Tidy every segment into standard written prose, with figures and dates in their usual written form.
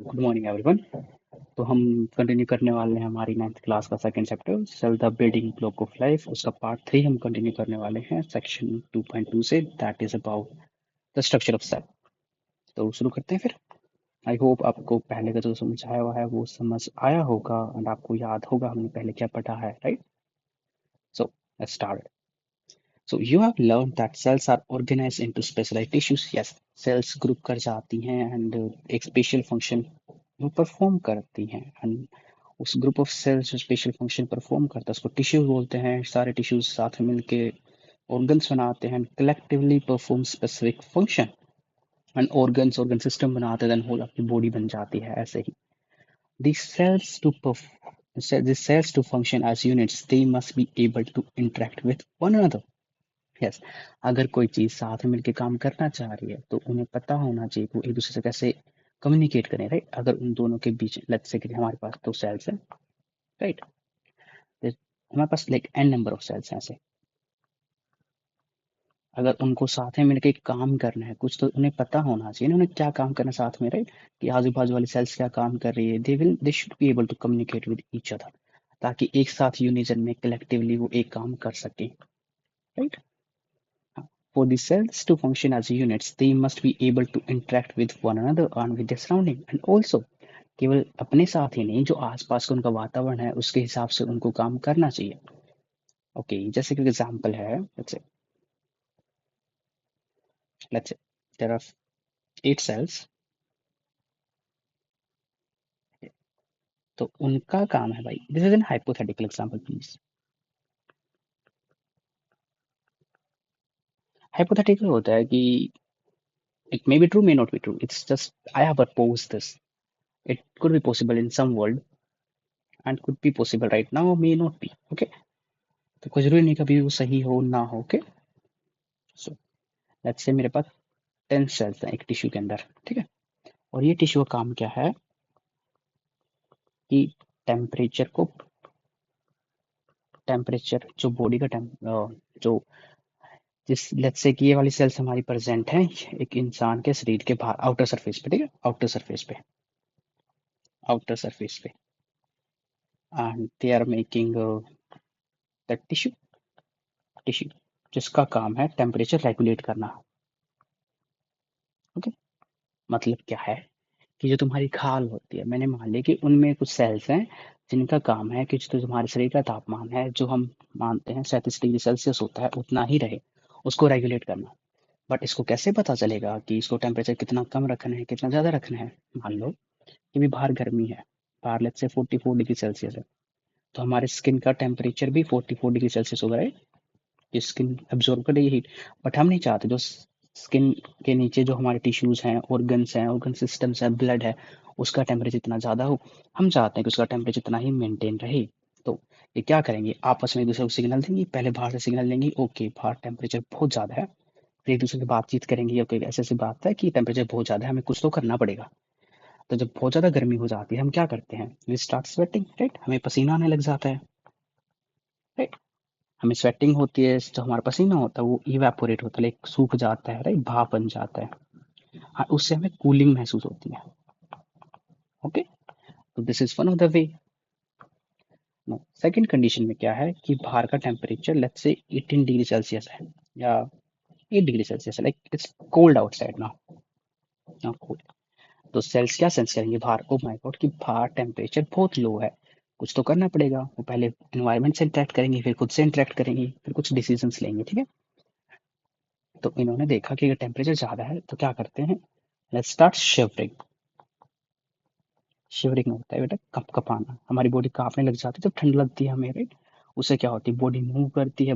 Good morning everyone. तो हम continue करने वाले हैं हमारी 9th क्लास का second chapter cell the building block of life. उसका पार्ट 3 हम कंटिन्यू करने वाले हैं सेक्शन 2.2 से, that is about the structure of cell. तो शुरू करते हैं फिर। आई होप आपको पहले का जो समझाया हुआ है वो समझ आया होगा एंड आपको याद होगा हमने पहले क्या पढ़ा है, right? So let's start. So you have learned that cells are organized into specialized tissues. Yes, cells group कर जाती हैं एंड एक स्पेशल फंक्शन वो परफॉर्म करती हैं एंड उस ग्रुप ऑफ सेल्स जो स्पेशल फंक्शन परफॉर्म करता है उसको टिश्यूज बोलते हैं। सारे टिश्यूज साथ में मिलके ऑर्गन्स बनाते हैं, collectively perform specific function and organ system बनाते हैं, देन होल आपकी बॉडी बन जाती है। ऐसे ही these cells to these cells to function as units, they must be able to interact with one another. Yes, अगर कोई चीज साथ में मिलके काम करना चाह रही है तो उन्हें पता होना चाहिए कि वो एक दूसरे से कैसे कम्युनिकेट करें, राइट? अगर उन दोनों के बीच लेट्स से कि हमारे पास दो सेल्स हैं, राइट? हमारे पास like n number of cells हैं ऐसे। अगर उनको साथ में मिलके काम करना है कुछ तो उन्हें पता होना चाहिए ना, उन्हें क्या काम करना है साथ में, राइट? कि आजू बाजू वाली सेल्स क्या काम कर रही है। They should be able to communicate with each other, ताकि एक साथ यूनिजन में कलेक्टिवली वो एक काम कर सके, right? For the cells to function as units, they must be able to interact with one another and with their surrounding, and also केवल अपने साथ ही नहीं, जो आसपास का उनका वातावरण है उसके हिसाब से उनको काम करना चाहिए। ओके, जैसे कि एग्जांपल है, let's say there are 8 sales. तो उनका काम है, भाई this is an hypothetical example please. Hypothetical होता है कि it may be true, may not be true, it's just I have suppose this. It could be possible in some world and could be possible right now, may not be. Okay, तो कोई जरूरी नहीं कभी वो सही हो ना हो। ओके, सो लेट्स से मेरे पास 10 सेल्स हैं एक टिश्यू के अंदर, ठीक है? और ये टिश्यू का काम क्या है कि टेम्परेचर को टेम्परेचर जो बॉडी का जो जिस लेट्स से कि ये वाली सेल्स हमारी प्रेजेंट हैं एक इंसान के शरीर के बाहर आउटर सरफेस पे, ठीक है? आउटर सरफेस पे and they are making the tissue जिसका काम है टेम्परेचर रेगुलेट करना। ओके, मतलब क्या है कि जो तुम्हारी खाल होती है, मैंने मान लिया कि उनमें कुछ सेल्स हैं जिनका काम है कि जो तुम्हारे शरीर का तापमान है जो हम मानते हैं 37 डिग्री सेल्सियस होता है उतना ही रहे, उसको रेगुलेट करना। बट इसको कैसे पता चलेगा कि इसको टेम्परेचर कितना कम रखना है कितना ज्यादा रखना है? मान लो कि भी बाहर गर्मी है, बाहर लेट्स से 44 डिग्री सेल्सियस है, तो हमारे स्किन का टेम्परेचर भी 44 डिग्री सेल्सियस होगा, राइट? स्किन एब्जॉर्ब करेगी हीट। बट हम नहीं चाहते जो स्किन के नीचे जो हमारे टिश्यूज हैं, ऑर्गन सिस्टम्स हैं, ब्लड है, उसका टेम्परेचर इतना ज़्यादा हो। हम चाहते हैं कि उसका टेम्परेचर इतना ही मेंटेन रहे। तो ये क्या करेंगे, आपस में एक दूसरे को सिग्नल देंगे। पहले बाहर से सिग्नल लेंगे, ओके बाहर टेम्परेचर बहुत ज़्यादा है, फिर एक दूसरे से बातचीत करेंगे, ओके ऐसे ऐसी बात है कि टेम्परेचर बहुत ज़्यादा है, हमें कुछ तो करना पड़ेगा। तो जब बहुत ज़्यादा गर्मी हो जाती है हम क्या करते हैं, वी स्टार्ट स्वेटिंग, राइट? हमें पसीना आने लग जाता है, राइट? हमें स्वेटिंग होती है, जो हमारा पसीना होता है वो इवेपोरेट होता है, लाइक सूख जाता है, राइट? भाप बन जाता है। हाँ, उससे हमें कूलिंग महसूस होती है। ओके, तो this is one of the way. No, second condition में क्या है कि बाहर का temperature let's say 18 degree Celsius है या 8 डिग्री सेल्सियस है, like it's cold outside now. Now cold, तो सेल्स क्या सेंस करेंगे बाहर, ओ माय गॉड कि बाहर टेम्परेचर बहुत लो है, कुछ तो करना पड़ेगा। वो पहले एनवायरनमेंट से इंटरेक्ट करेंगे, फिर खुद से इंटरेक्ट करेंगे, फिर कुछ डिसीजंस लेंगे, ठीक है? तो इन्होंने देखा कि अगर टेम्परेचर ज्यादा है तो क्या करते हैं, लेट्स स्टार्ट शिवरिंग। शिवरिंग होता है बेटा कप कपाना, हमारी बॉडी कांपने लग जाती है जब ठंड लगती है हमें, राइट? उससे क्या होती है, बॉडी मूव करती है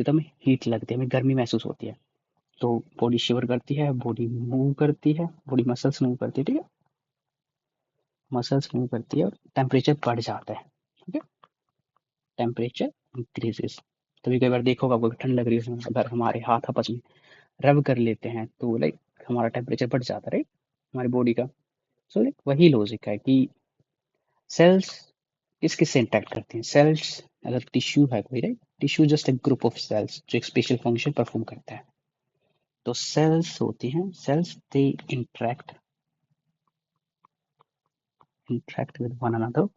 तो हमें हीट लगती है, हमें गर्मी महसूस होती है। तो बॉडी शिवर करती है, बॉडी मूव करती है, बॉडी मसल्स मूव करती है, ठीक है? मसल्स मूव करती है और टेम्परेचर बढ़ जाता है, ठीक है? Temperature increases. तभी कई बार देखो आपको ठंड लग रही है, अगर हमारे हाथ आपस में रब कर लेते हैं तो लाइक हमारा टेम्परेचर बढ़ जाता है, राइट? हमारी बॉडी का। सो लाइक वही लॉजिक है कि सेल्स किस किस से इंटरेक्ट करती हैं। सेल्स अगर टिश्यू है कोई, राइट? टिश्यू जस्ट एक ग्रुप ऑफ सेल्स जो एक स्पेशल फंक्शन परफॉर्म करता है। तो सेल्स होती हैं, cells they interact interact with one another,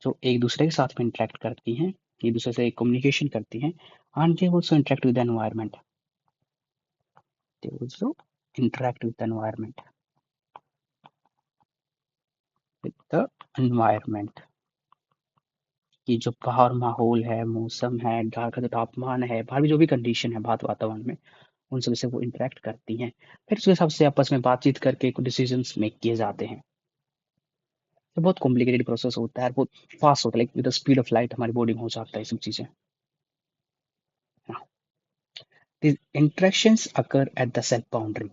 जो एक दूसरे के साथ में इंटरेक्ट करती हैं, एक दूसरे से कम्युनिकेशन करती हैं, and they also interact with the environment. They also interact with the environment. With the environment. कि जो बाहर माहौल है, मौसम है, बाहर का जो तापमान है, बाहर भी जो भी कंडीशन है बाहर वातावरण में, उन सब से वो इंटरेक्ट करती हैं। फिर उसके हिसाब से आपस में बातचीत करके कुछ डिसीजंस मेक किए जाते हैं। तो बहुत कॉम्प्लिकेटेड प्रोसेस होता है, बहुत फास्ट होता है, like with the speed of light हमारी बॉडी में हो जाता है ये सब चीजें। These interactions occur at the cell boundary.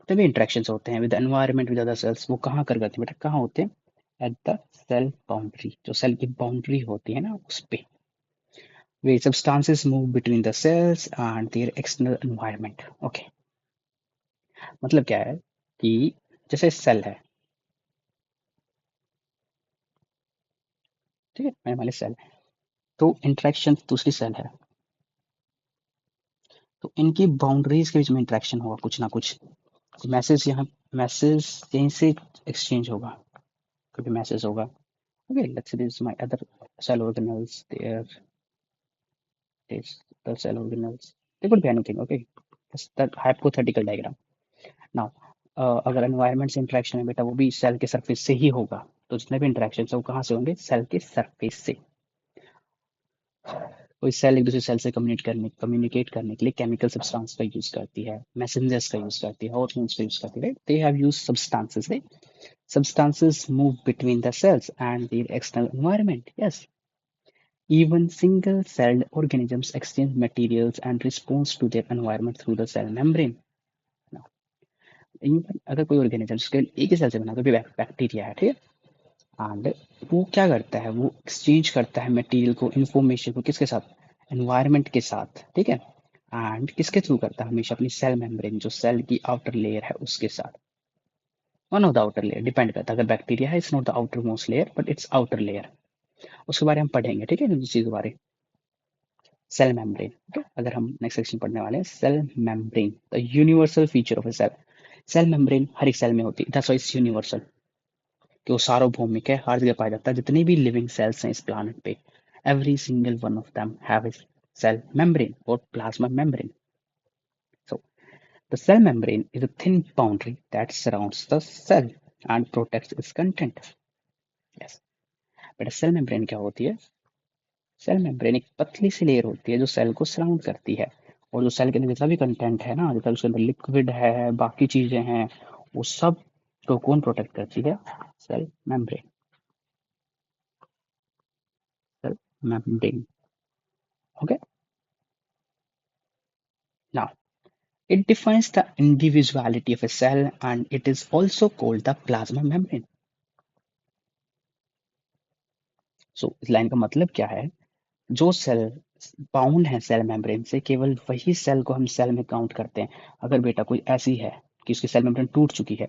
तभी इंटरेक्शंस होते हैं with environment with other cells. वो कहाँ कर करते हैं बेटा, कहाँ होते हैं? एट द सेल बाउंड्री, जो सेल की बाउंड्री होती है ना उस पे, वे substances move between the cells and their external environment. Okay, मतलब क्या है कि जैसे सेल है, ठीक है, मेरे वाले सेल है, तो इंटरेक्शन दूसरी सेल है, तो इनकी बाउंड्रीज के बीच में इंटरेक्शन होगा कुछ ना कुछ। मैसेज यहाँ, मैसेज यहीं से एक्सचेंज होगा, क्योंकि मैसेज होगा। Okay, let's say this my other cell organelles, there is the cell organelles. They could be anything, okay? That's the hypothetical diagram. Now, अगर एनवायरनमेंट से इंटरेक्शन है बेटा, वो भी सेल के सरफेस से ही होगा। तो जितने भी इंटरेक्शन है वो कहाँ से होंगे? सेल के सरफेस से। कोई सेल एक दूसरे सेल से कम्युनिकेट करने के लिए केमिकल सब्सटेंस का यूज करती है, मैसेंजर्स का यूज करती है, हार्मोन्स का यूज करती है, right? They have use substances, right? Substances move between the cells and their external environment. Yes, even single-celled organisms exchange materials and response to their environment through the cell membrane. Now, even अगर कोई organism जिसके एक ही cell से बना, तो भी bacteria है, ठीक है, एंड वो क्या करता है, वो एक्सचेंज करता है मटेरियल को, इंफॉर्मेशन को, किसके साथ? एनवायरनमेंट के साथ, ठीक है। एंड किसके थ्रू करता है? हमेशा अपनी सेल मेम्ब्रेन, जो सेल की आउटर लेयर है उसके साथ। One of the outer layer depend करता है, अगर बैक्टीरिया है, it's not the outer most layer but it's outer layer. उसके बारे में हम पढ़ेंगे, ठीक है, इस चीज के बारे। सेल मेम्ब्रेन, ठीक है, अगर हम नेक्स्ट सेक्शन पढ़ने वाले हैं cell membrane, the universal feature of a cell. Cell membrane हर एक सेल में होती है, दैट्स व्हाई इट्स यूनिवर्सल, कि वो सार्वभौमिक है, हर जगह पाया जाता है। जितने भी लिविंग सेल्स हैं इस प्लैनेट पे, every single one of them have a cell membrane और plasma membrane. So the cell membrane is a thin boundary that surrounds the cell and protects its content. Yes, but a cell membrane क्या होती है? Cell membrane एक पतली सी layer होती है जो cell को सराउंड करती है, और जो सेल के अंदर जितना भी कंटेंट है ना, जितना उसके अंदर लिक्विड है, बाकी चीजें हैं, वो सब को कौन प्रोटेक्ट करती है? Cell membrane. Cell membrane, okay. Now it defines the individuality of a cell and it is also called the plasma membrane. So इस लाइन का मतलब क्या है? जो सेल बाउंड है सेल मेम्ब्रेन से, केवल वही सेल को हम सेल में काउंट करते हैं। अगर बेटा कोई ऐसी है कि उसकी सेल मेम्ब्रेन टूट चुकी है,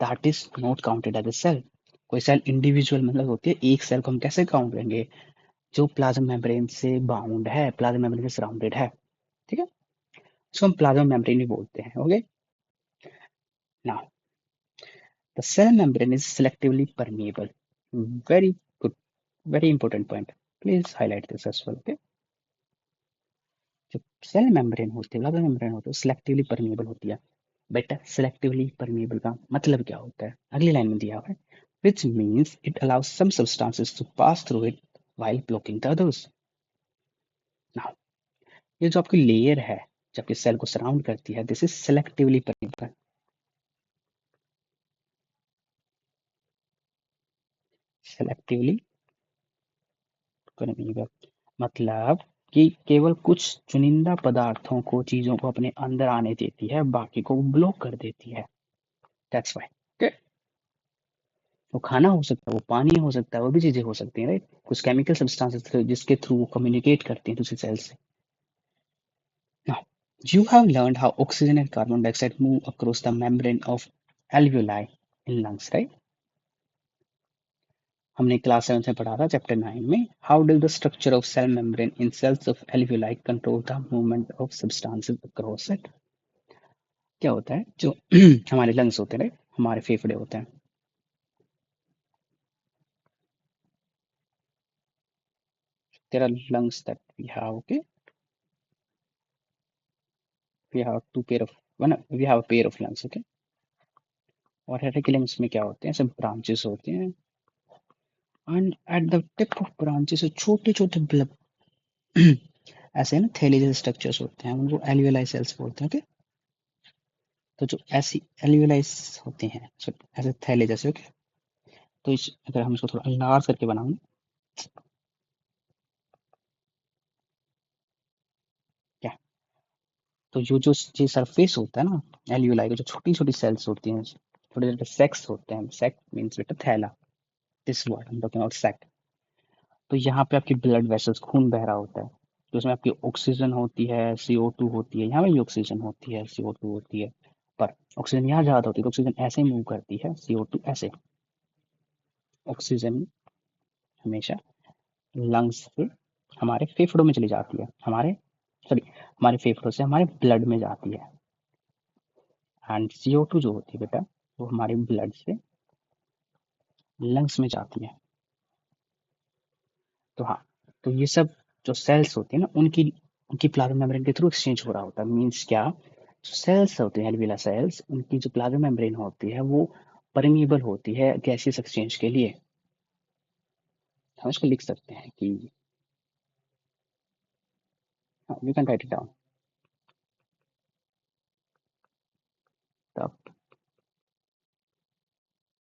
that is not counted as a cell. कोई सेल इंडिविजुअल मतलब होती है, एक सेल को हम कैसे काउंट करेंगे? जो प्लाज्मा मेम्ब्रेन से बाउंड है, प्लाज्मा मेम्ब्रेन से सराउंडेड है, ठीक है, उसको हम प्लाज्मा मेम्ब्रेन भी बोलते हैं। Okay, now the cell membrane is selectively permeable. Very good, very important point. Please highlight this as well. Okay, जो सेल मेम्ब्रेन होती है, प्लाज्मा मेम्ब्रेन होती है, सिलेक्टिवली परमिएबल होती है। बेटा सिलेक्टिवली परमिएबल का मतलब क्या होता है? अगली लाइन में दिया हुआ है, which means it allows some substances to pass through it while blocking the others. Now, ये जो आपकी लेयर है, जो आपके सेल को सराउंड करती है, this is selectively permeable. Selectively permeable मतलब कि केवल कुछ चुनिंदा पदार्थों को, चीजों को अपने अंदर आने देती है, बाकी को ब्लॉक कर देती है। दैट्स व्हाई वो खाना हो सकता है, वो पानी हो सकता है, वो भी चीजें हो सकती हैं, राइट? कुछ केमिकल सब्सटेंसेस जिसके थ्रू वो कम्युनिकेट करती हैं दूसरी सेल से। Now you have learned how oxygen and carbon dioxide move across the membrane of alveoli in lungs, right? हमने क्लास 7 में पढ़ा था चैप्टर 9 में, how does the structure of cell membrane in cells of alveoli control the movement of substances across it. क्या होता है जो हमारे लंग्स होते हैं, हमारे फेफड़े होते हैं। There are lungs that we have, okay? We have two pair of one. We have a pair of lungs, okay? और हर एक लंग्स में क्या होते हैं, सब ब्रांचेस होते हैं, and at the tip of branches छोटे छोटे ब्लब ऐसे ना थैले जैसे स्ट्रक्चर्स होते हैं, उनको एल्वियोलाई सेल्स बोलते हैं, ओके? तो जो ऐसी एल्वियोलाई होते हैं, ऐसे थैले जैसे, ओके? तो इस अगर हम इसको थोड़ा लार्ज करके बनाऊं, क्या, तो जो सरफेस होता है ना एल्वियोलाई का, जो छोटी छोटी सेल्स होती हैं, छोटे छोटे सेक्स होते हैं, सेक मीन्स बेटा थैला, दिस वर्ड हम टॉकिंग अबाउट सेक। तो यहाँ पे आपकी ब्लड वेसल्स, खून बह रहा होता है, तो उसमें आपकी ऑक्सीजन होती है, CO2 होती है, यहाँ पे भी ऑक्सीजन होती है, CO2 होती है, पर ऑक्सीजन यहाँ ज्यादा होती है, तो ऑक्सीजन ऐसे मूव करती है, CO2 ऐसे। ऑक्सीजन हमेशा लंग्स से हमारे फेफड़ों में चली जाती है, हमारे सॉरी हमारे फेफड़ों से हमारे ब्लड में जाती है, एंड CO2 जो होती है बेटा, वो हमारे ब्लड से लंग्स में जाती है। तो हाँ, तो ये सब जो सेल्स होती है ना, उनकी उनकी प्लाज्मा मेम्ब्रेन के थ्रू एक्सचेंज हो रहा होता है, मीन्स क्या, जो सेल्स होते हैं एल्वियोला सेल्स, उनकी जो प्लाज्मा मेम्ब्रेन होती है वो परमिएबल होती है गैसियस एक्सचेंज के लिए। हम इसको लिख सकते हैं कि, we can write it down, the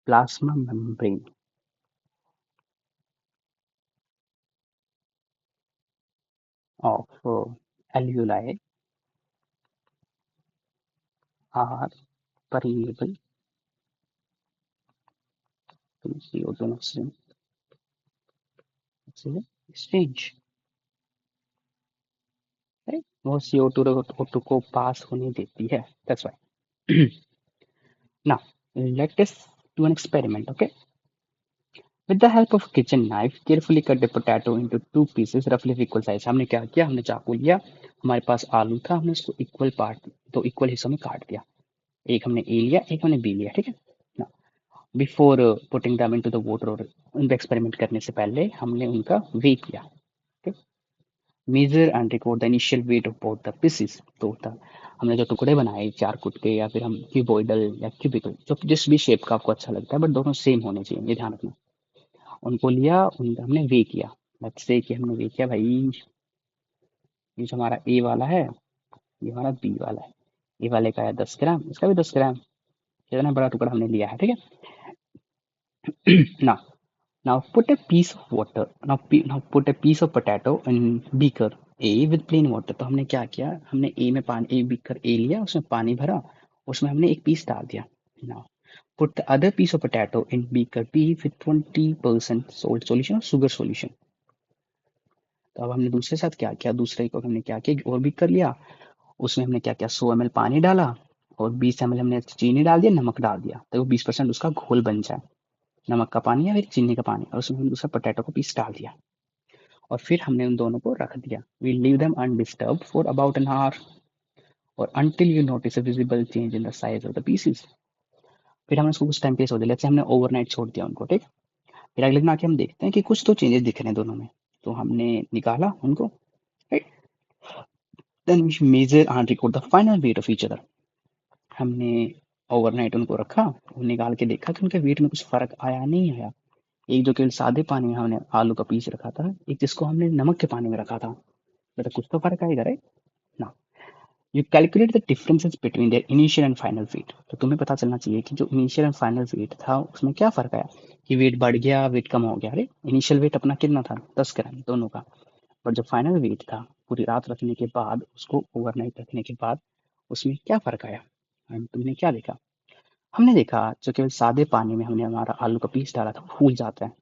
plasma membrane of alveoli are permeable to CO2 oxygen exchange, right? वो CO2 और O2 को पास होने देती है, that's why. Now let us do an experiment, okay? With the help of kitchen knife, carefully cut the potato into two pieces roughly of equal size. हमने क्या किया, हमने चाकू लिया, हमारे पास आलू था, हमने उसको इक्वल पार्ट, दो इक्वल हिस्सों में काट दिया, एक हमने ए लिया, एक हमने बी लिया, ठीक है ना? बिफोर पुटिंग दम इनटू द वाटर, और उन पे एक्सपेरिमेंट करने से पहले हमने उनका वेट किया, ठीक? Measure and record the initial weight of both the pieces. तो हमने जो टुकड़े बनाए, चार कुटके या फिर हम क्यूबॉइडल या क्यूबिकल, जो जिस भी शेप का आपको अच्छा लगता है, बट दोनों सेम होने चाहिए, ये ध्यान रखना। उनको लिया, उनका हमने वे किया, लेट्स से कि हमने वे किया भाई, ये जो हमारा ए वाला है, ये हमारा बी वाला है, ए वाले का है 10 ग्राम, इसका भी 10 ग्राम, इतना बड़ा टुकड़ा हमने लिया है, ठीक है ना? Now put a piece of water. Now put a piece of potato in beaker A with plain water. तो हमने क्या किया, हमने A में पानी, A beaker A लिया, उसमें पानी भरा, उसमें हमने एक पीस डाल दिया। Now put the other piece of potato in beaker B with 20% salt solution or sugar solution. तो अब हमने दूसरे साथ क्या किया, दूसरे को हमने क्या किया, और बीकर लिया, उसमें हमने क्या किया, 100 ml पानी डाला, और 20 ml हमने चीनी डाल दिया, नमक डाल दिया, तो वो 20% उसका घोल बन जाए, नमक का पानी या फिर चीनी का पानी, और उसमें हम दूसरा पोटैटो का पीस डाल दिया, और फिर हमने उन दोनों को रख दिया। We leave them undisturb for about an hour, और until you notice a visible change in the size of the pieces. फिर हमने उसको कुछ टाइम पे छोड़ दिया, जैसे हमने ओवरनाइट छोड़ दिया उनको, ठीक। फिर अगले दिन आके हम देखते हैं कि कुछ तो चेंजेस दिख रहे हैं दोनों में, तो हमने निकाला उनको, right. Then we measure and record the final weight of each other. हमने ओवरनाइट उनको रखा और निकाल के देखा कि उनके वेट में कुछ फर्क आया नहीं आया। एक जो केवल सादे पानी में हमने आलू का पीस रखा था, एक जिसको हमने नमक के पानी में रखा था, बेटा कुछ तो फर्क आएगा, राइट ना? You calculate the differences between their initial and final wait. तो तुम्हें पता चलना चाहिए कि जो इनिशियल एंड फाइनल वेट था उसमें क्या फर्क आया, कि वेट बढ़ गया, वेट कम हो गया, अरे इनिशियल वेट अपना कितना था, 10 ग्राम दोनों का, पर जो फाइनल वेट था पूरी रात रखने के बाद, उसको ओवरनाइट रखने के बाद, उसमें क्या फर्क आया, तुमने क्या देखा? हमने देखा जो केवल सादे पानी में हमने हमारा आलू का पीस डाला था वो फूल जाता है,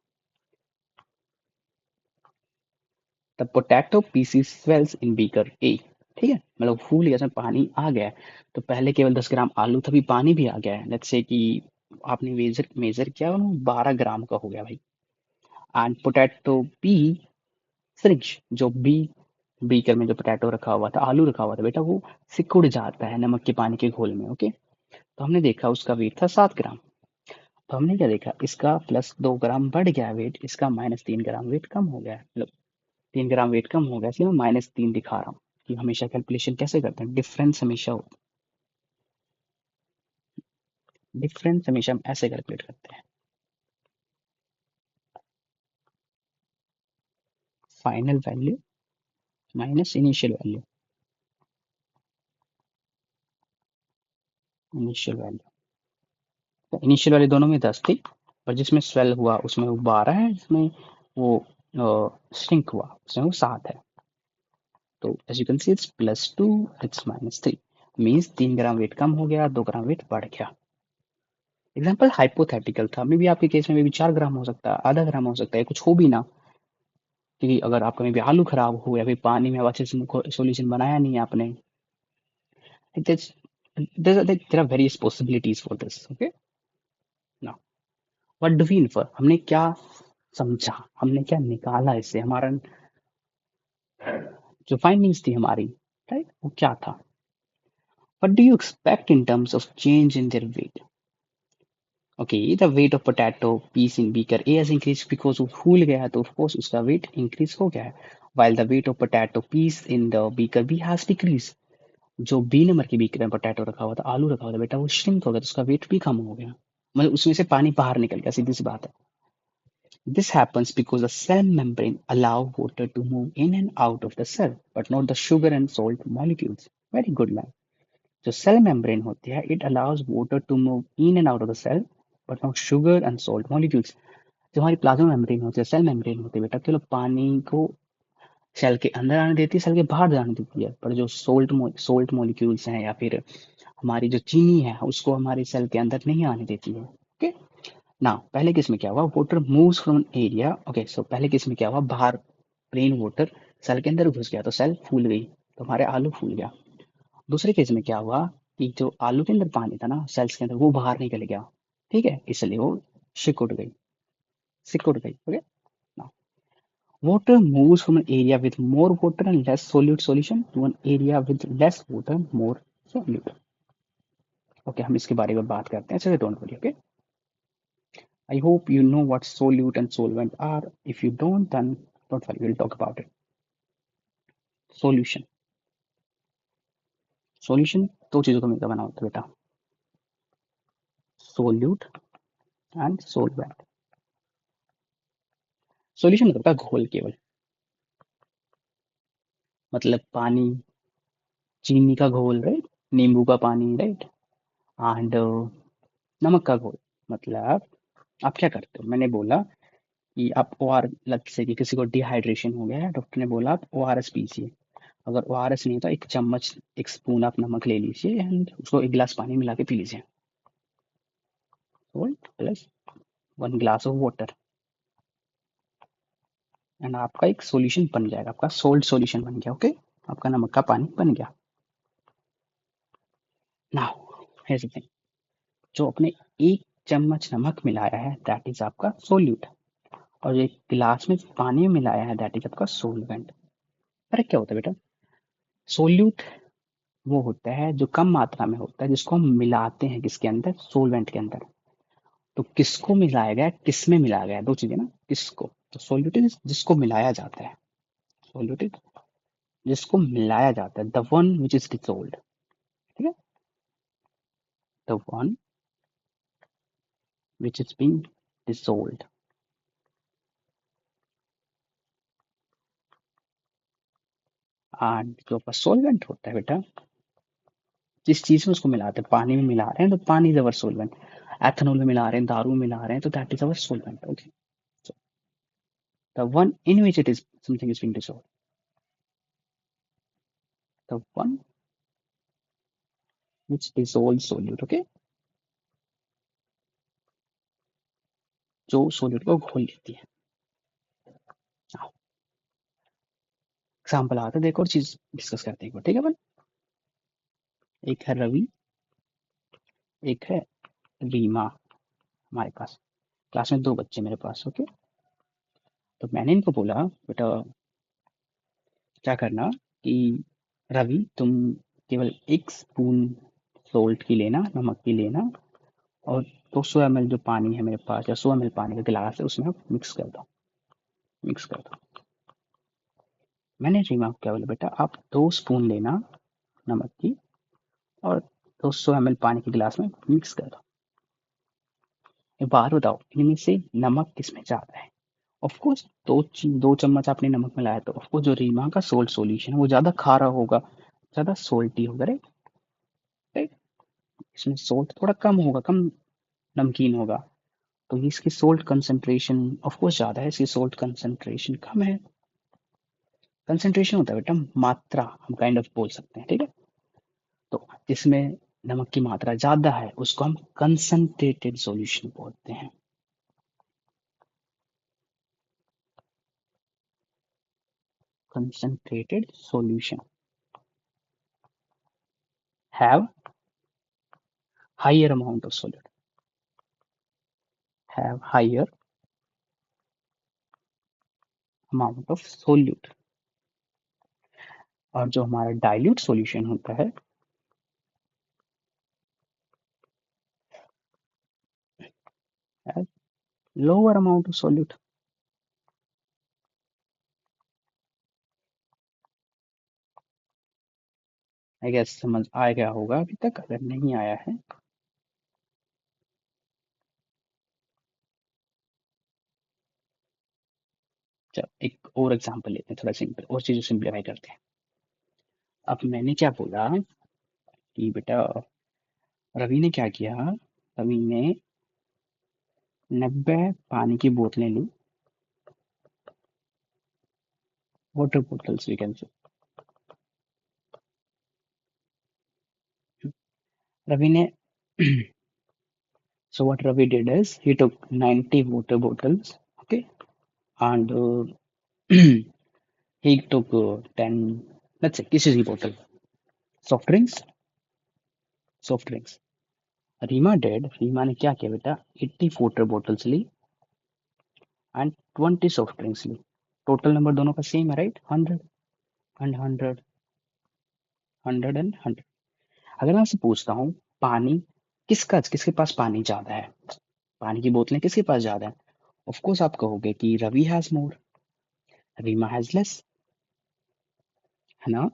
the potato pieces swells in beaker A, ठीक है, मतलब फूल गया, इसमें पानी आ गया है, तो पहले केवल 10 ग्राम आलू था, अभी पानी भी आ गया है, लेट्स से कि आपने मेजर मेजर किया, 12 ग्राम का हो गया भाई। एंड पोटैटो बी, फ्रिज जो बी बीकर में जो पोटैटो रखा हुआ था, आलू रखा हुआ था बेटा, वो सिकुड़ जाता है नमक के पानी के घोल में। ओके, तो हमने देखा उसका वेट था 7 ग्राम। तो हमने क्या देखा, इसका +2 ग्राम बढ़ गया वेट, इसका -3 ग्राम वेट कम हो गया है। मतलब 3 ग्राम वेट कम हो गया, इसलिए मैं -3 दिखा रहा हूँ। कि हमेशा कैलकुलेशन कैसे करते हैं, डिफरेंस हमेशा हम ऐसे कैलकुलेट करते हैं। Final value minus initial value, initial value. तो इनिशियल वैल्यू दोनों में 10 थी, पर जिसमें स्वेल हुआ उसमें वो 12 है, जिसमें वो श्रिंक हुआ उसमें वो 7 है। तो as you can see it's +2, it's -3, means 3 gram weight कम हो गया, 2 ग्राम वेट बढ़ गया। एग्जाम्पल हाइपोथेटिकल था, मे बी आपके केस में भी 4 ग्राम हो सकता है, आधा ग्राम हो सकता है, कुछ हो भी ना। क्योंकि अगर आपका में भी आलू खराब हो या फिर पानी में अब अच्छे से सोल्यूशन बनाया नहीं है आपने, there's, there are various possibilities for this. Okay, now what do we infer, हमने क्या समझा, हमने क्या निकाला इससे, हमारा जो फाइंडिंग्स थी हमारी, राइट, वो क्या था। what do you expect in terms of change in their weight? Okay, the weight of potato piece in beaker A has increased because वो फूल गया है, तो of course उसका weight increase हो गया है, while the weight of potato piece in the beaker B has decreased। जो B number की बीकर में पोटैटो रखा हुआ था, आलू रखा हुआ था बेटा, वो श्रिंक हो गया, तो उसका वेट भी कम हो गया, मतलब उसमें से पानी बाहर निकल गया, सीधी सी बात है। This happens because the cell membrane allow water to move in and out of the cell, but not the sugar and salt molecules. Very good line. जो सेल मेम्ब्रेन होती है, it allows water to move in and out of the cell, but not sugar and salt molecules. जो हमारी plasma membrane होती है, cell membrane होती है बेटा, केवल पानी को सेल के अंदर आने देती है, सेल के बाहर जाने देती है, पर जो सोल्ट मॉलिक्यूल्स हैं या फिर हमारी जो चीनी है उसको हमारी सेल के अंदर नहीं आने देती है। ओके, ना पहले केस में क्या हुआ, water moves from area. Okay, so पहले केस में क्या हुआ, बाहर रेन वाटर सेल के अंदर घुस गया, तो सेल फूल गई, तो हमारे आलू फूल गया। दूसरे केस में क्या हुआ, कि जो आलू के अंदर पानी था ना सेल्स के अंदर, वो बाहर निकल गया, ठीक है, इसलिए वो सिकुड़ गई, सिकुड़ गई। Okay, now water moves from an area with more water and less solute solution to an area with less water more solute। Okay, हम इसके बारे में बात करते हैं, चलिए, don't worry. Okay, I hope you know what solute and solvent are. If you don't, then don't worry, we'll talk about it. Solution, solution दो चीजों का मिलकर बना होता है बेटा, solute and solvent। सॉल्यूशन मतलब का घोल, केवल मतलब पानी, चीनी का घोल, राइट, नींबू का पानी, राइट, एंड नमक का घोल। मतलब आप क्या करते हो, मैंने बोला कि आप ओ आर, लत से कि किसी को डिहाइड्रेशन हो गया है, डॉक्टर ने बोला आप ओ आर एस पीजिए। अगर ओ आर एस नहीं तो एक चम्मच, एक स्पून आप नमक ले लीजिए एंड उसको एक गिलास पानी मिला के पी लीजिए, salt plus 1 glass of water, and आपका एक सॉल्यूशन बन जाएगा, आपका सोल्ट सॉल्यूशन बन गया। ओके, आपका नमक का पानी बन गया। नाउ हियर्स द थिंग, जो अपने 1 चम्मच नमक मिलाया है दैट इज आपका सोल्यूट, और जो एक गिलास में पानी मिलाया है दैट इज आपका सोलवेंट। फर्क क्या होता है बेटा, सोल्यूट वो होता है जो कम मात्रा में होता है, जिसको हम मिलाते हैं किसके अंदर, सोलवेंट के अंदर। तो किसको मिलाया गया, किस में मिलाया गया, दो चीजें ना, किसको, तो सोल्यूट इज जिसको मिलाया जाता है, सोल्यूट इज जिसको मिलाया जाता है, the one which is dissolved, ठीक है, the one which is being dissolved. And जो आपका सोलवेंट होता है बेटा, जिस चीज में उसको मिलाते हैं, पानी में मिला रहे हैं तो पानी इज अवर सोलवेंट, एथेनॉल में मिला रहे हैं, दारू में मिला रहे हैं, तो that is our solvent. Okay, so the one in which it is something is being dissolved, the one which dissolves solute। okay, जो सोल्यूट को घोल लेती है। एग्जाम्पल आता है, देखो और चीज डिस्कस करते हैं एक बार, ठीक है अपन। एक है रवि, एक है रीमा, हमारे पास क्लास में 2 बच्चे मेरे पास। ओके, तो मैंने इनको बोला बेटा क्या करना, कि रवि तुम केवल 1 स्पून सोल्ट की लेना, नमक की लेना, और 200 ml जो पानी है मेरे पास, या 100 ml पानी का गिलास है, उसमें आप मिक्स कर दो। मैंने रीमा को क्या बोला, बेटा आप 2 स्पून लेना नमक की, और 200 ml पानी के गिलास में मिक्स कर दो। एक बात बताओ, इनमें से नमक किसमें ज्यादा है? ऑफ कोर्स 2 चम्मच आपने नमक मिलाया, तो ऑफ कोर्स जो रीमा का सोल्ट सॉल्यूशन है वो ज्यादा खारा होगा, ज्यादा सोल्टी होगा, राइट? राइट। इसमें सोल्ट थोड़ा कम होगा, कम नमकीन होगा, तो ये इसकी सोल्ट कंसंट्रेशन ऑफ कोर्स ज्यादा है, इसकी सोल्ट कंसंट्रेशन कम है। कंसंट्रेशन होता है बेटा मात्रा, हम काइंड ऑफ बोल सकते हैं, ठीक है? तो जिसमें नमक की मात्रा ज्यादा है उसको हम कंसंट्रेटेड सॉल्यूशन बोलते हैं। Concentrated solution have higher amount of solute, have higher amount of solute. और जो हमारा डाइल्यूट सॉल्यूशन होता है, have lower amount of solute. I guess समझ आ गया होगा अभी तक, अगर नहीं आया है। चलो एक और एग्जांपल लेते हैं, थोड़ा सिंपल और चीजें सिंप्लीफाई करते हैं। अब मैंने क्या बोला कि बेटा रवि ने क्या किया, रवि ने 90 पानी की बोतलें ली, वाटर बोटल्स वी कैन से। रवि ने so what Ravi did is he took 90 water bottles, okay, and he took 10, let's say किसी भी bottle, soft drinks, soft drinks। Reema ने क्या किया बेटा, 80 वाटर bottles ली एंड 20 सॉफ्ट ड्रिंक्स ली। टोटल नंबर दोनों का सेम है, राइट? 100 and 100, 100 and 100। अगर मैं आपसे पूछता हूँ पानी किसके पास पानी ज्यादा है, पानी की बोतलें किसके पास ज्यादा है, ऑफ कोर्स आप कहोगे कि Ravi has more, Reema has less, है ना?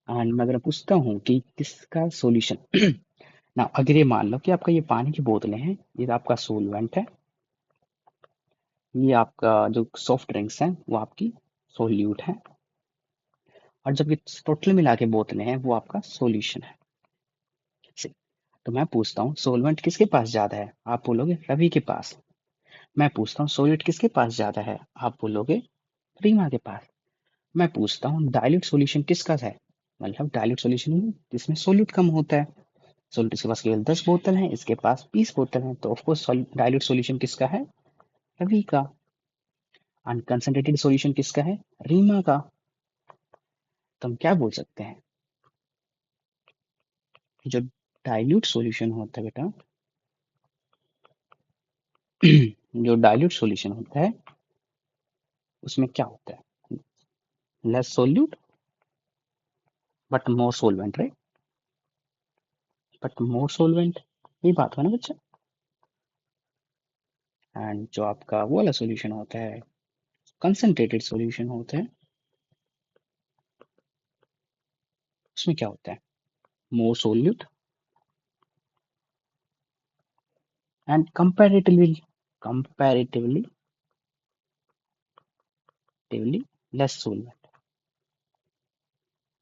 एंड मैं अगर पूछता हूँ कि किसका सॉल्यूशन ना, अगर ये मान लो कि आपका ये पानी की बोतलें हैं, ये आपका सोलवेंट है, ये आपका जो सॉफ्ट ड्रिंक्स हैं वो आपकी सोल्यूट है, और जब ये टोटल मिला के बोतलें हैं वो आपका सॉल्यूशन है। तो मैं पूछता हूँ सोलवेंट किसके पास ज्यादा है, आप बोलोगे रवि के पास। मैं पूछता हूँ सोल्यूट किसके पास ज्यादा है, आप बोलोगे रीमा के पास। मैं पूछता हूँ डाइल्यूट सॉल्यूशन किसका है, मतलब डाइल्यूट सॉल्यूशन जिसमें सोल्यूट कम होता है। सोल्यूट इसके पास केवल 10 बोतल हैं, इसके पास 20 बोतल हैं, तो ऑफकोर्स डाइल्यूट सॉल्यूशन किसका है, रवि का। एंड कंसंट्रेटेड सॉल्यूशन किसका है, रीमा का। तो हम क्या बोल सकते हैं, कि जो डाइल्यूट सॉल्यूशन होता है बेटा जो डाइल्यूट सॉल्यूशन होता है उसमें क्या होता है, less solute but more solvent, right? But more solvent, ये बात है ना बच्चा। एंड जो आपका वो वाला सॉल्यूशन होता है, कंसंट्रेटेड सॉल्यूशन होता है, उसमें क्या होता है, मोर solute and comparatively less solvent,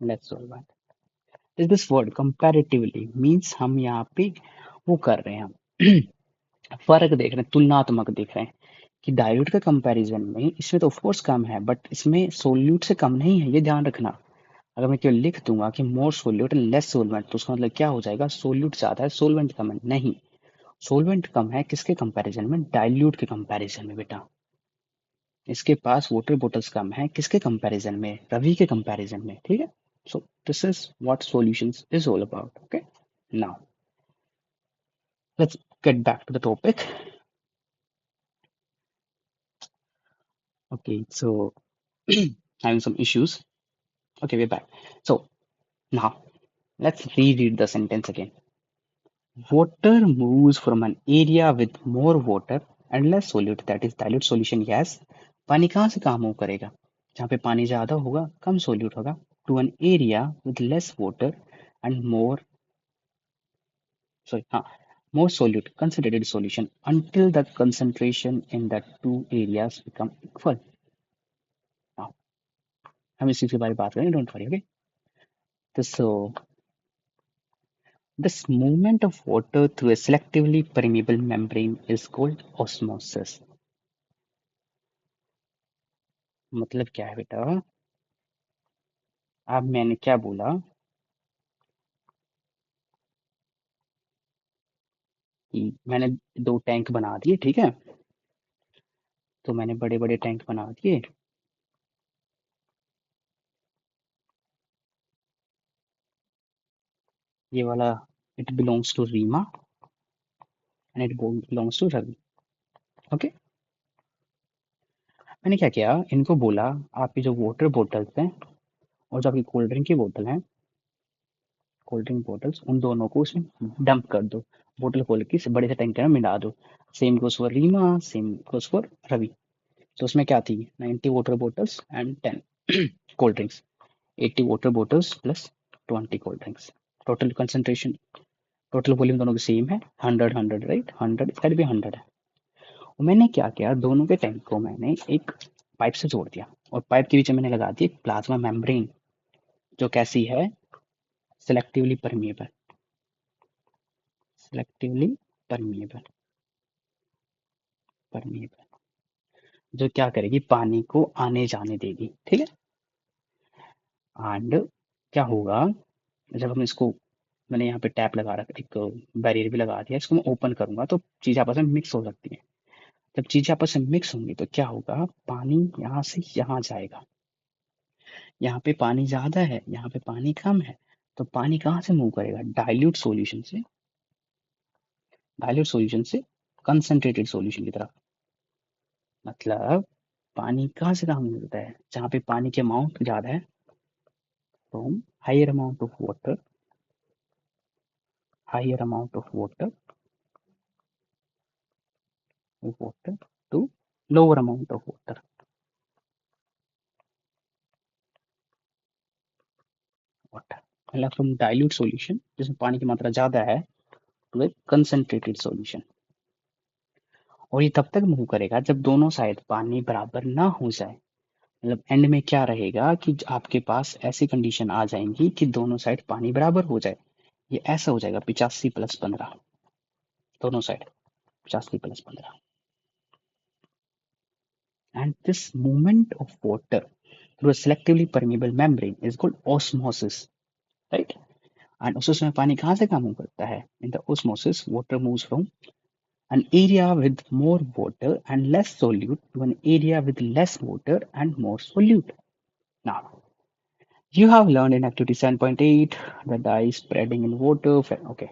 less solvent. इस दिस वर्ड कंपैरेटिवली मींस हम यहाँ पे वो कर रहे हैं, हम फर्क देख रहे हैं, तुलनात्मक देख रहे हैं कि डाइल्यूट के कंपैरिजन में इसमें तो ऑफकोर्स कम है, बट इसमें सोल्यूट से कम नहीं है, ये ध्यान रखना। अगर मैं केवल लिख दूंगा कि मोर सोल्यूट एंड लेस सोलवेंट, तो उसका मतलब क्या हो जाएगा, सोल्यूट ज्यादा है सोलवेंट कम है, नहीं। सोलवेंट कम है किसके कंपैरिजन में, डाइल्यूट के कंपैरिजन में बेटा। इसके पास वाटर बॉटल्स कम है किसके कंपैरिजन में, रवि के कंपैरिजन में, ठीक है? So this is what solutions is all about, okay? Now let's get back to the topic. Okay, so having some issues. Okay, we're back. So now let's reread the sentence again. Water moves from an area with more water and less solute, that is dilute solution, yes. पानी कहाँ से कहाँ move करेगा? जहाँ पे पानी ज्यादा होगा कम सोल्यूट होगा, to an area with less water and more, sorry, more solute concentrated solution until the concentration in the two areas become equal. Now हम इसी के बारे में बात करेंगे, don't worry, okay. So this movement of water through a selectively permeable membrane is called osmosis. मतलब क्या है बेटा? अब मैंने क्या बोला कि मैंने दो टैंक बना दिए, ठीक है? तो मैंने बड़े बड़े टैंक बना दिए. ये वाला it belongs to Reema and it belongs to Ravi, okay. मैंने क्या किया, इनको बोला आपकी जो वाटर बोतल्स हैं और जो आपकी कोल्ड ड्रिंक की बोतल है, कोल्ड ड्रिंक बोतल्स, उन दोनों को उसमें डंप कर दो. बोतल खोल के इस बड़े से टैंकर में मिला दो. Same goes for Reema, same goes for Ravi. तो उसमें क्या थी, 90 water bottles and 10 cold drinks. 80 water bottles plus 20 cold drinks. Total concentration, total volume दोनों की सेम है, 100 100, राइट. 100 इसका भी 100 है. और मैंने क्या किया, दोनों के टैंक को मैंने एक पाइप से जोड़ दिया और पाइप के बीच में मैंने लगा दी एक प्लाज्मा मेम्ब्रेन, जो कैसी है, selectively permeable, selectively permeable, permeable, जो क्या करेगी, पानी को आने जाने देगी, ठीक है. एंड क्या होगा, जब हम इसको, मैंने यहाँ पे टैप लगा रखा, एक बैरियर भी लगा दिया, इसको मैं ओपन करूंगा तो चीजें आपस में मिक्स हो सकती हैं. जब चीजें आपस में मिक्स होंगी तो क्या होगा, पानी यहाँ से यहाँ जाएगा. यहाँ पे पानी ज्यादा है, यहाँ पे पानी कम है, तो पानी कहाँ से मूव करेगा, डाइल्यूट सॉल्यूशन से, डाइल्यूट सॉल्यूशन से कंसंट्रेटेड सॉल्यूशन की तरफ. मतलब पानी कहाँ से कहाँ मूव होता है, जहाँ पे पानी के अमाउंट ज्यादा है, from higher amount of water, higher amount of water to lower amount of water, water. मतलब फ्रॉम डाइल्यूट सॉल्यूशन जिसमें पानी की मात्रा ज्यादा है, टू ए कंसंट्रेटेड सॉल्यूशन. और ये तब तक मूव करेगा जब दोनों साइड पानी बराबर ना हो जाए. मतलब एंड में क्या रहेगा कि आपके पास ऐसी कंडीशन आ जाएंगी कि दोनों साइड पानी बराबर हो जाए. ये ऐसा हो जाएगा 85+15, दोनों side 85+15. And this movement of water through a selectively permeable membrane is called osmosis, right? And उस उसमें पानी कहाँ से कहाँ मूव करता है, in the osmosis water moves from an area with more water and less solute to an area with less water and more solute. Now you have learned in activity 7.8 the dye spreading in water. Okay,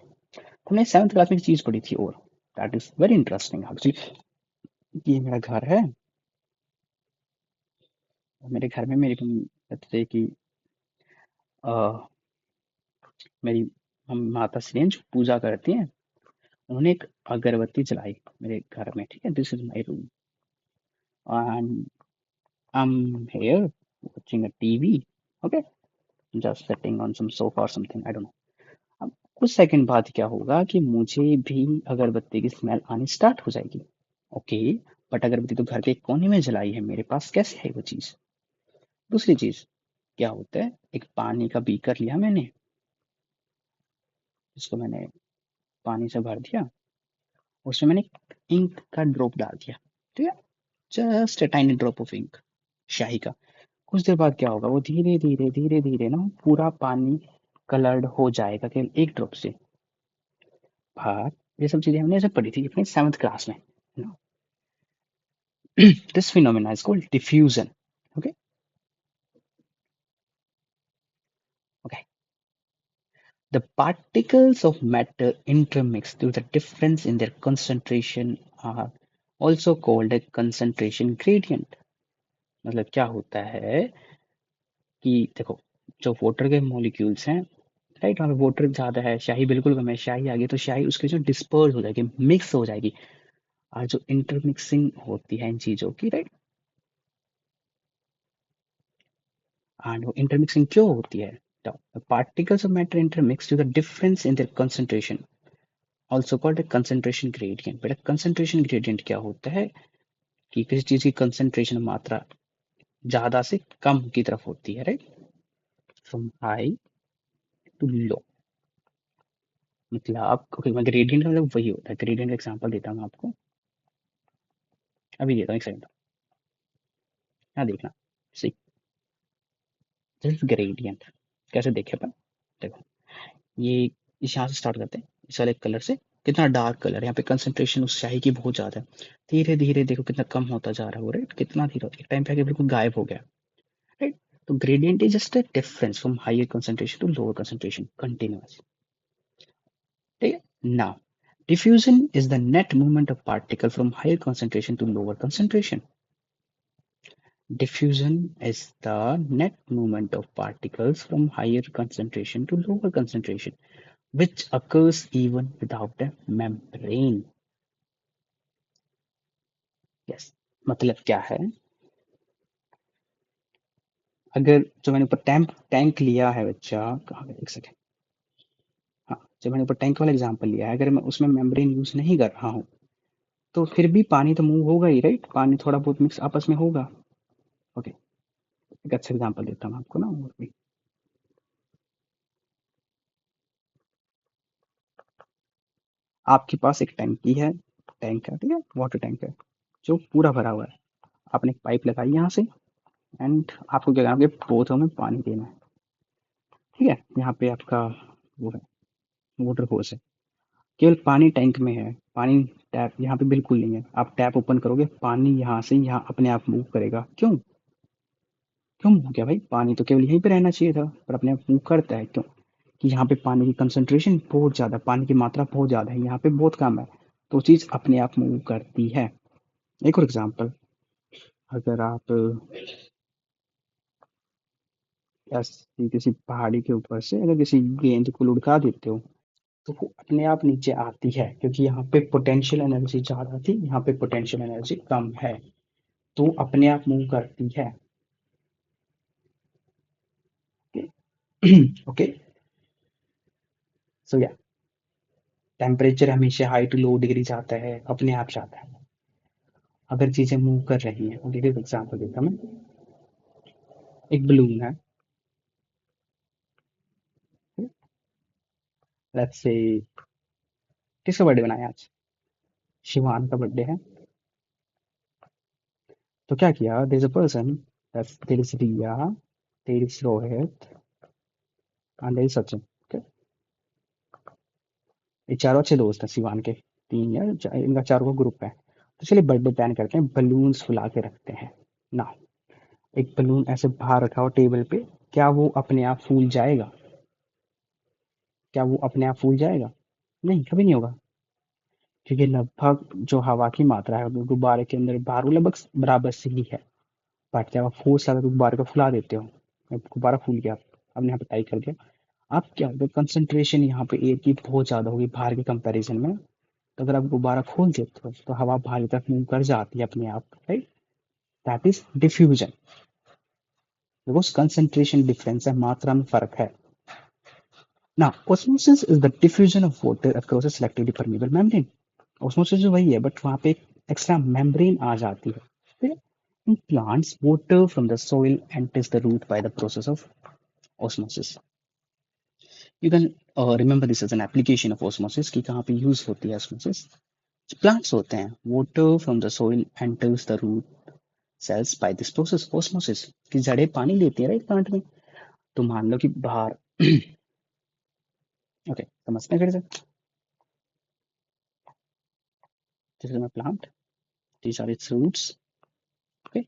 हमने 7th class में एक चीज पढ़ी थी, और that is very interesting actually. ये मेरा घर है, और मेरे घर में मेरी कहते कि अ, मेरी हम माता श्री हैं जो पूजा करती हैं, उन्होंने एक अगरबत्ती जलाई मेरे घर में, ठीक है. This is my room and I am here watching a TV, okay, just sitting on some sofa और समथिंग, आई डोंट नो. अब कुछ सेकंड बाद क्या होगा कि मुझे भी अगरबत्ती की स्मेल आनी स्टार्ट हो जाएगी, ओके. बट अगरबत्ती तो घर के एक कोने में जलाई है, मेरे पास कैसे है वो चीज. दूसरी चीज क्या होता है, एक पानी का बीकर लिया मैंने, जिसको मैंने पानी से भर दिया, उसमें मैंने इंक का ड्रॉप डाल दिया, ठीक है, just a tiny drop of ink, शाही का. कुछ देर बाद क्या होगा, वो धीरे धीरे धीरे धीरे ना पूरा पानी कलर्ड हो जाएगा केवल एक ड्रॉप से. बात, ये सब चीजें हमने ऐसे पढ़ी थी अपनी 7th क्लास में. This phenomena is called diffusion, okay. Okay, the particles of matter intermix through the difference in their concentration are also called a concentration gradient. मतलब क्या होता है कि देखो, जो वाटर के मॉलिक्यूल्स हैं, राइट, वहाँ पे वाटर ज्यादा है, शाही बिल्कुल कम है, शाही आ गई तो शाही उसके जो डिस्पर्स हो जाएगी, मिक्स हो जाएगी। और जो इंटरमिक्सिंग होती है इन चीजों की, राइट, एंड वो इंटरमिक्सिंग क्यों होती है? Particles of matter intermix to the difference in their concentration, also called a concentration gradient. बेटा कंसंट्रेशन ग्रेडियंट क्या होता है? कि किसी चीज की कंसंट्रेशन मात्रा ज्यादा से कम की तरफ होती है, right, from high to low. मतलब ओके, मैं ग्रेडियंट मतलब वही होता है, ग्रेडियंट एग्जांपल देता हूँ आपको, अभी देता हूँ, एक सेकंड, यहाँ देखना, सी दिस ग्रेडियंट, कैसे देखे अपन, देखो, ये इस यहाँ से स्टार्ट करते हैं, इस वाले कलर से, कितना डार्क कलर, यहाँ पे कंसंट्रेशन उस स्याही की बहुत ज्यादा है, धीरे धीरे देखो कितना कम होता जा रहा है वो, राइट, कितना धीरे, एक टाइम पे आके बिल्कुल गायब हो गया, राइट। तो gradient is just a difference from higher concentration to lower concentration, continuous, ठीक है। Now diffusion is the net movement of particle from higher concentration to lower concentration. Diffusion is the net movement of particles from higher concentration to lower concentration, which occurs even without a membrane. Yes, मतलब क्या है? अगर जो मैंने ऊपर tank tank लिया है बच्चा, कहाँ गया? एक सेकेंड, हाँ, जो मैंने ऊपर टैंक वाला एग्जांपल लिया है, अगर मैं उसमें मेम्ब्रेन यूज नहीं कर रहा हूँ, तो फिर भी पानी तो मूव होगा ही, राइट, पानी थोड़ा बहुत मिक्स आपस में होगा। ओके, एक अच्छा एग्जांपल देता हूँ आपको ना, और भी। आपके पास एक टैंकी है, टैंक है, ठीक है, वाटर टैंक है, जो पूरा भरा हुआ है। आपने एक पाइप लगाई यहाँ से, एंड आपको क्या करना है, पौधों में पानी देना है, ठीक है। यहाँ पे आपका वो है, वाटर होस है, केवल पानी टैंक में है, पानी टैप यहाँ पे बिल्कुल नहीं है। आप टैप ओपन करोगे, पानी यहाँ से यहाँ अपने आप मूव करेगा, क्यों? क्यों मूव किया भाई? पानी तो केवल यहीं पे रहना चाहिए था, पर अपने आप मूव करता है, क्यों? कि यहाँ पे पानी की कंसंट्रेशन बहुत ज्यादा, पानी की मात्रा बहुत ज्यादा है, यहाँ पे बहुत कम है, तो चीज अपने आप मूव करती है। एक और एग्जांपल, अगर आप ऐसी किसी पहाड़ी के ऊपर से अगर किसी गेंद को लुढ़का देते हो, तो वो अपने आप नीचे आती है, क्योंकि यहाँ पे पोटेंशियल एनर्जी ज्यादा थी, यहाँ पे पोटेंशियल एनर्जी कम है, तो अपने आप मूव करती है। ओके, सो या टेम्परेचर हमेशा हाई टू लो डिग्री जाता है, अपने आप जाता है, अगर चीजें मूव कर रही हैं। ओके, एग्जाम्पल देता हूँ मैं, एक बलून है, लेट्स से, किसका बर्थडे बनाया आज? शिवान का बर्थडे है। तो क्या किया, there is a person, there is Riya, there is Rohit, and there is Sachin, okay. ये चारों अच्छे दोस्त हैं शिवान के, तीन या इनका चारों का ग्रुप है। तो चलिए बर्थडे प्लान करते हैं, बलून्स फुला के रखते हैं ना। एक बलून ऐसे बाहर रखा हो टेबल पे, क्या वो अपने आप फूल जाएगा? क्या वो अपने आप फूल जाएगा? नहीं, कभी नहीं होगा, क्योंकि लगभग जो हवा की मात्रा है वो गुब्बारे के अंदर बाहर वो लगभग बराबर से ही है। बट जब आप फोर्स लगा के गुब्बारे को फुला देते हो, अब गुब्बारा फूल गया, आपने यहाँ पे टाई कर दिया, आप क्या होगा, कंसंट्रेशन यहाँ पे एयर की बहुत ज्यादा होगी बाहर के कंपैरिजन में। तो अगर आप गुब्बारा खोल देते हो, तो हवा बाहर की तरफ मूव कर जाती है अपने आप, right, that is diffusion. Because concentration difference है, मात्रा में फर्क है। Now, osmosis is the diffusion of water across a selectively permeable membrane. Osmosis तो वही है, बट वहां पे एक एक्स्ट्रा मेम्ब्रेन आ जाती है, ठीक है? In plants, water from the soil enters the root by the process of osmosis. You can remember this as an application of osmosis कि कहाँ पे use होती है osmosis. Plants होते हैं, water from the soil enters the root cells by this process osmosis, कि जड़ें पानी लेती है, राइट, प्लांट में। तो मान लो कि बाहर ओके, समझते हैं फिर से, this is my plant, these are its roots, okay.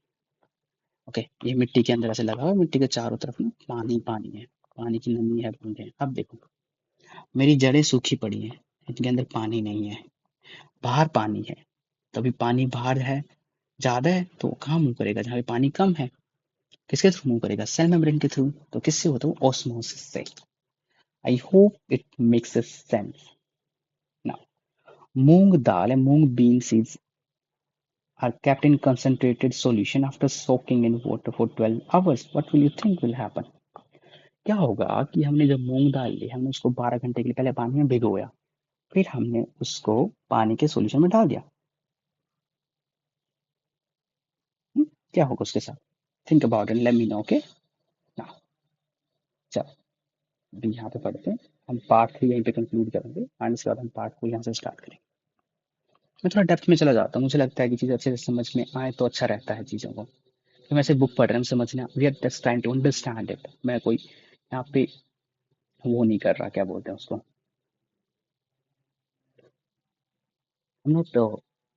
Okay, ये मिट्टी के अंदर ऐसे लगा हुआ है, मिट्टी के चारों तरफ ना पानी पानी है, पानी की नमी है, बूंदे हैं। अब देखो, मेरी जड़ें सूखी पड़ी हैं, इनके अंदर पानी नहीं है, बाहर पानी है, तो अभी पानी बाहर है, ज्यादा है तो कहाँ मुंह करेगा, जहाँ पे पानी कम है, किसके थ्रू मूव करेगा? सेल मेम्ब्रेन के थ्रू। तो किससे होता है? ऑस्मोसिस से। I hope it makes sense. Now, moong dal, moong bean seeds are kept in concentrated solution after soaking in water for 12 hours. What will you think will happen? क्या होगा कि हमने जब मूंग दाल ली, हमने उसको 12 घंटे के लिए पहले पानी में भिगोया, फिर हमने उसको पानी के सॉल्यूशन में डाल दिया। क्या होगा उसके साथ? Think about it, let me know. Okay, now चलो अभी यहाँ पे पढ़ते हैं। हम पार्ट 3 यहीं पे कंक्लूड करेंगे एंड इसके बाद हम पार्ट 4 यहाँ से स्टार्ट करेंगे। मैं थोड़ा डेप्थ में चला जाता हूँ, मुझे लगता है कि चीज़ अच्छे से समझ में आए तो अच्छा रहता है चीज़ों को। हम ऐसे बुक पढ़ रहे हैं, हम समझना, we are just trying to understand it. मैं कोई यहाँ पे वो नहीं कर रहा, क्या बोलते हैं उसको, I'm not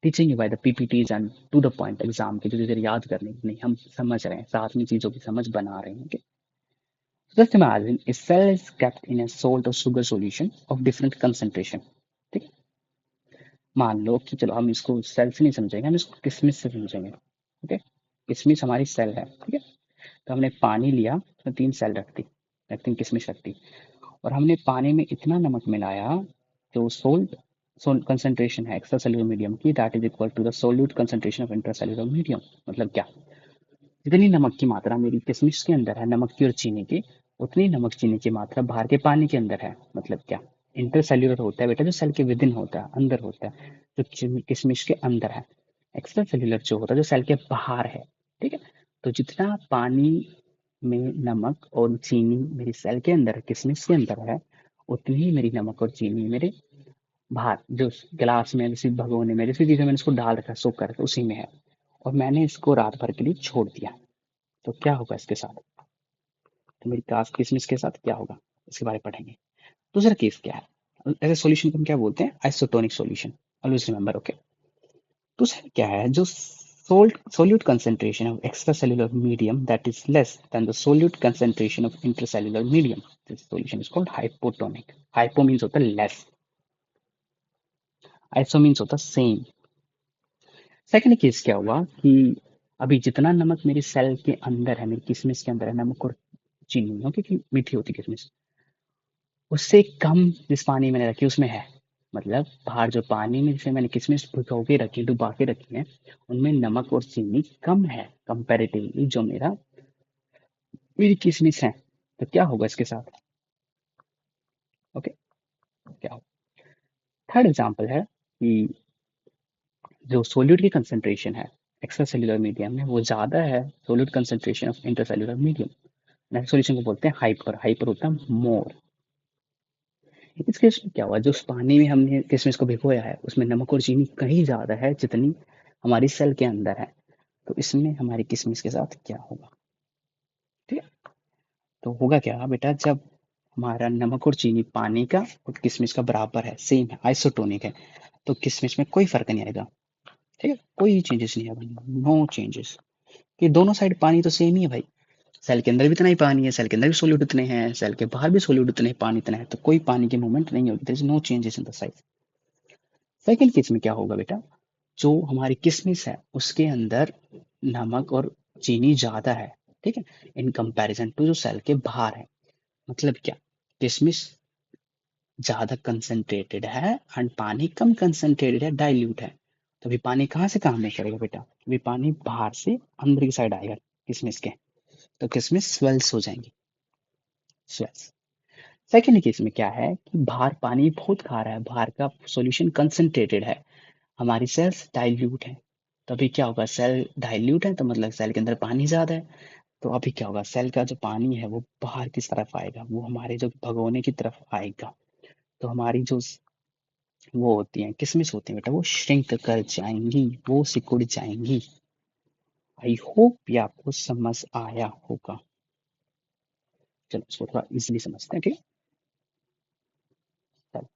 teaching you by the PPTs and to the point exam के जो चीजें याद करनी नहीं, हम समझ रहे हैं, साथ में चीजों की समझ बना रहे हैं। Okay? So just imagine a cell is kept in a salt or sugar solution of different concentration. ठीक है? मान लो कि चलो हम इसको सेल से नहीं समझेंगे, हम इसको किशमिश से समझेंगे। ओके, किशमिश हमारी सेल है। ठीक है, तो हमने पानी लिया, उसमें 3 सेल रखती किशमिश रखती, और हमने पानी में इतना नमक मिलाया, जो सोल्ट कंसंट्रेशन है एक्स्ट्रा सेलुलर मीडियम की, that is equal to the solute concentration of intracellular medium. मतलब क्या? जितनी नमक की मात्रा मेरी किशमिश के अंदर है, नमक की और चीनी की, उतनी नमक चीनी की मात्रा बाहर के पानी के अंदर है। मतलब क्या? इंटरसेल्यूलर होता है बेटा जो सेल के विद इन होता है, अंदर होता है, जो किशमिश के अंदर है। एक्स्ट्रा सेल्यूलर जो होता है जो सेल के बाहर है। ठीक है, तो जितना पानी में नमक और चीनी मेरी सेल के अंदर है, किशमिश के अंदर है, उतनी ही मेरी नमक और चीनी मेरे बाहर जो गिलास में, जैसे भगोने में, जैसी चीजें मैंने इसको डाल रखा है, सोख कर उसी में है, और मैंने इसको रात भर के लिए छोड़ दिया। तो क्या होगा इसके साथ? तो मेरी कास्ट किशमिश के साथ क्या होगा, इसके बारे में पढ़ेंगे। दूसरा केस क्या है? ऐसे सॉल्यूशन को हम क्या बोलते हैं? Isotonic solution. Always remember. Okay, दूसरा क्या है? जो solute concentration of extracellular medium that is less than the solute concentration of intracellular medium. This solution is called hypotonic. Hypo means होता है less, iso means होता है same। सेकंड केस क्या हुआ कि अभी जितना नमक मेरी सेल के अंदर है, मेरी किशमिश के अंदर है, नमक और चीनी, क्योंकि मीठी होती है किशमिश, उससे कम जिस पानी मैंने रखी उसमें है। मतलब बाहर जो पानी में जिसे मैंने किशमिश भिगो के रखी, डुबा के रखी है, उनमें नमक और चीनी कम है कंपैरेटिवली जो मेरी किशमिश है। तो क्या होगा इसके साथ? ओके, क्या होगा? थर्ड एग्जांपल है कि जो सोल्यूट की कंसंट्रेशन है एक्स्ट्रा सेल्यूलर मीडियम में, वो ज्यादा है solute concentration of intercellular medium. Next solution को बोलते हैं हाइपर। हाइपर होता है मोर। इस केस में क्या हुआ? जो उस पानी में हमने किशमिश को भिगोया है, उसमें नमक और चीनी कहीं ज्यादा है जितनी हमारी सेल के अंदर है। तो इसमें हमारी किशमिश के साथ क्या होगा? ठीक है, तो होगा क्या बेटा, जब हमारा नमक और चीनी पानी का और किशमिश का बराबर है, सेम है, आइसोटोनिक है, तो किशमिश में कोई फर्क नहीं आएगा। ठीक है, कोई चेंजेस नहीं आएगा, नो चेंजेस। कि दोनों साइड पानी तो सेम ही है भाई, सेल के अंदर भी इतना ही पानी है, सेल के अंदर भी सोल्यूट उतने हैं, सेल के बाहर भी सोल्यूट उतने हैं, पानी इतना है, तो कोई पानी की मूवमेंट नहीं होगी। There is no changes in the size. Second case में क्या होगा बेटा? जो हमारी किशमिश है उसके अंदर नमक और चीनी ज्यादा है। ठीक है, इन कंपैरिजन टू जो सेल के बाहर है। मतलब क्या? किशमिश ज्यादा कंसंट्रेटेड है एंड पानी कम कंसंट्रेटेड है, डाइल्यूट है। तो अभी पानी कहाँ से काम नहीं करेगा बेटा? अभी पानी बाहर से अंदर की साइड आएगा किशमिश के, तो किशमिश स्वेल्स हो जाएंगी, स्वेल्स। सेकेंड केस में क्या है कि बाहर पानी बहुत खा रहा है, बाहर का सॉल्यूशन कंसंट्रेटेड है, हमारी सेल्स डाइल्यूट है। तो अभी क्या होगा? सेल डाइल्यूट है तो मतलब सेल के अंदर पानी ज्यादा है। तो अभी क्या होगा? सेल का जो पानी है वो बाहर किस तरफ आएगा? वो हमारे जो भगोने की तरफ आएगा। तो हमारी जो वो होती हैं किसमिस होती हैं बेटा, वो श्रिंक कर जाएंगी, वो सिकुड़ जाएंगी। आई होप ये आपको समझ आया होगा। चलो इसको थोड़ा इजीली समझते हैं। ठीक है, चलो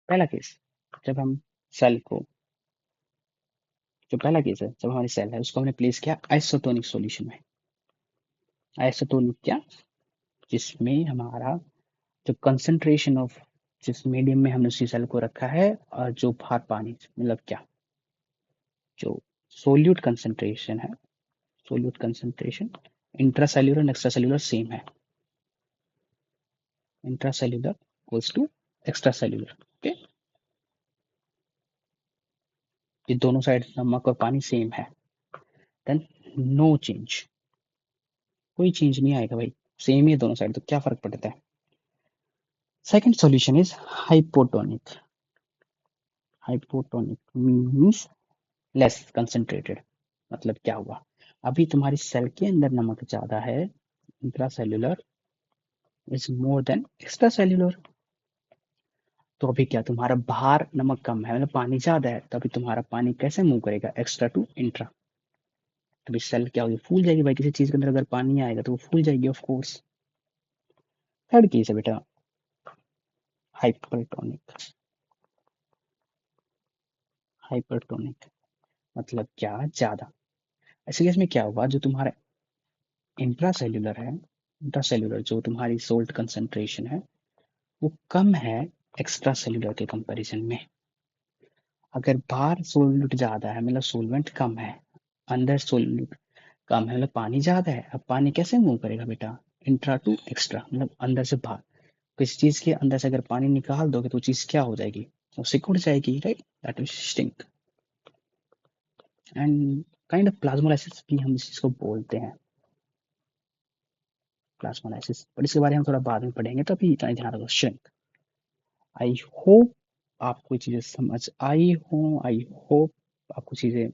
पहला केस, जब हम सेल को, जो पहला केस है, जब हमारी सेल है उसको हमने प्लेस किया आइसोटोनिक सॉल्यूशन में। आइसोटोनिक क्या, जिसमें हमारा जो कंसंट्रेशन ऑफ, जिस मीडियम में हमने उसी सेल को रखा है, और जो बाहर पानी मतलब क्या, जो सोल्यूट कंसंट्रेशन है, solute concentration intracellular and extracellular same है, intracellular equals to extracellular. Okay, ये दोनों साइड नमक और पानी सेम है, देन नो चेंज, कोई चेंज नहीं आएगा भाई, सेम ही है दोनों साइड, तो क्या फर्क पड़ता है। Second solution is hypotonic, hypotonic means less concentrated. मतलब क्या हुआ, अभी तुम्हारी सेल के अंदर नमक ज्यादा है, intracellular is more than extra cellular. तो अभी क्या, तुम्हारा बाहर नमक कम है, मतलब पानी ज्यादा है, तो अभी तुम्हारा पानी कैसे मूव करेगा, एक्स्ट्रा टू इंट्रा। तो अभी सेल क्या होगी, फूल जाएगी भाई, किसी चीज के अंदर अगर पानी आएगा तो वो फूल जाएगी ऑफ कोर्स। थर्ड केस है बेटा हाइपरटोनिक, हाइपरटोनिक मतलब क्या, ज्यादा। ऐसे केस में क्या होगा, जो तुम्हारा इंट्रासेल्यूलर है, इंट्रासेल्यूलर जो तुम्हारी सोल्ट कंसंट्रेशन है वो कम है एक्स्ट्रा सेल्यूलर के कंपैरिजन में। अगर बाहर सोल्यूट ज्यादा है मतलब सोलवेंट कम है, अंदर सोल्यूट कम है मतलब पानी ज्यादा है, अब पानी कैसे मूव करेगा बेटा, इंट्रा टू एक्स्ट्रा, मतलब अंदर से बाहर। किसी चीज के अंदर से अगर पानी निकाल दोगे तो चीज क्या हो जाएगी, वो सिकुड़ जाएगी, right, that is stink. And kind of plasmolysis भी हम इस चीज को बोलते हैं, प्लाज्मोलाइसिस, पर इसके बारे में हम थोड़ा बाद में पढ़ेंगे, तो अभी इतना ही ध्यान रखो, श्रिंक। आई होप आपको चीजें समझ आई हो, आई होप आपको चीजें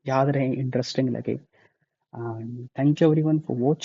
याद रहे, इंटरेस्टिंग लगे। Thank you everyone for watching.